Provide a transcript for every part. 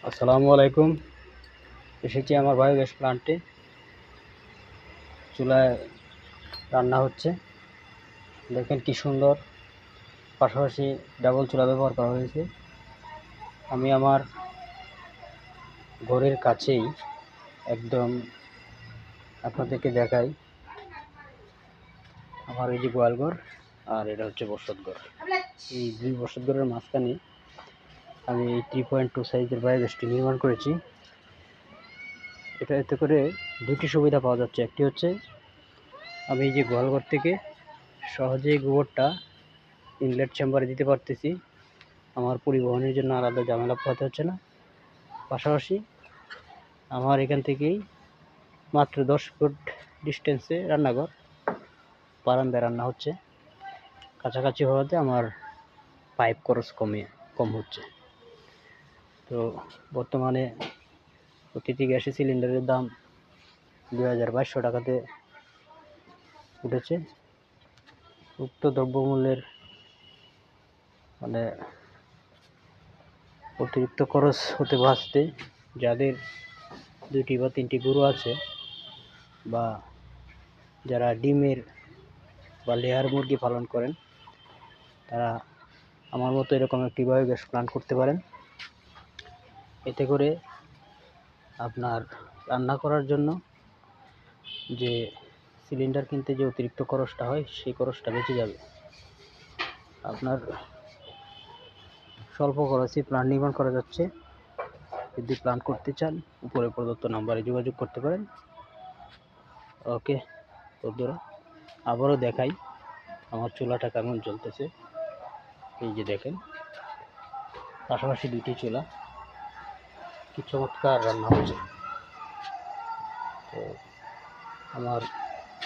আসসালামু আলাইকুম। এসেছি আমার বায়োগ্যাস প্লান্টে। চুলায় রান্না হচ্ছে, দেখেন কি সুন্দর। পাশাপাশি ডাবল চুলা ব্যবহার করা হয়েছে। আমি আমার ঘরের কাছেই একদম আপনাদেরকে দেখাই। আমার এই যে গোয়ালঘর আর এটা হচ্ছে বসতঘর। এই দুই বসতঘরের মাঝখানে আমি এই 3.2 সাইজের বায়োগ্যাসটি নির্মাণ করেছি। এটা এতে করে দুটি সুবিধা পাওয়া যাচ্ছে। একটি হচ্ছে আমি এই যে গোয়ালঘর থেকে সহজেই গোবরটা ইনলেট চেম্বারে দিতে পারতেছি। আমার পরিবহনের জন্য আলাদা ঝামেলা পোহাতে হচ্ছে না। পাশাপাশি আমার এখান থেকেই মাত্র 10 ফুট ডিস্টেন্সে রান্নাঘর, বারান্দায় রান্না হচ্ছে। কাছাকাছি হওয়াতে আমার পাইপ খরচ কম হচ্ছে। তো বর্তমানে প্রতিটি গ্যাসের সিলিন্ডারের দাম 2200 টাকাতে উঠেছে। উক্ত দ্রব্যমূল্যের মানে অতিরিক্ত খরচ হতে বাঁচতে যাদের 2টি বা 3টি গরু আছে বা যারা ডিমের বা লেয়ার মুরগি পালন করেন, তারা আমার মতো এরকম একটি বায়োগ্যাস প্ল্যান্ট করতে পারেন। এতে করে আপনার রান্না করার জন্য যে সিলিন্ডার কিনতে যে অতিরিক্ত খরচটা হয়, সেই খরচটা বেঁচে যাবে। আপনার স্বল্প খরচে প্ল্যান্ট নির্মাণ করা যাচ্ছে। যদি প্ল্যান্ট করতে চান, উপরে প্রদত্ত নাম্বারে যোগাযোগ করতে পারেন। ওকে বন্ধুরা, আবারও দেখাই আমার চুলাটা কেমন জ্বলতেছে। এই যে দেখেন, পাশাপাশি 2টি চুলা, কি চমৎকার রান্না হচ্ছে। তো আমার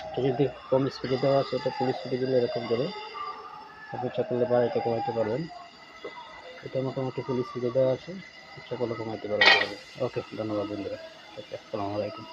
এটা যদি কম স্পিডে দেওয়া আছে, এটা ফুল স্পিডে দিলে এরকম করে ইচ্ছা করলে বাড়াইতে কমাইতে পারবেন। এটা মোটামুটি ফুল স্পিডে দেওয়া আছে, ইচ্ছা করলে কমাইতে পারবেন। ওকে, ধন্যবাদ বন্ধুরা। ওকে, আসসালামু আলাইকুম।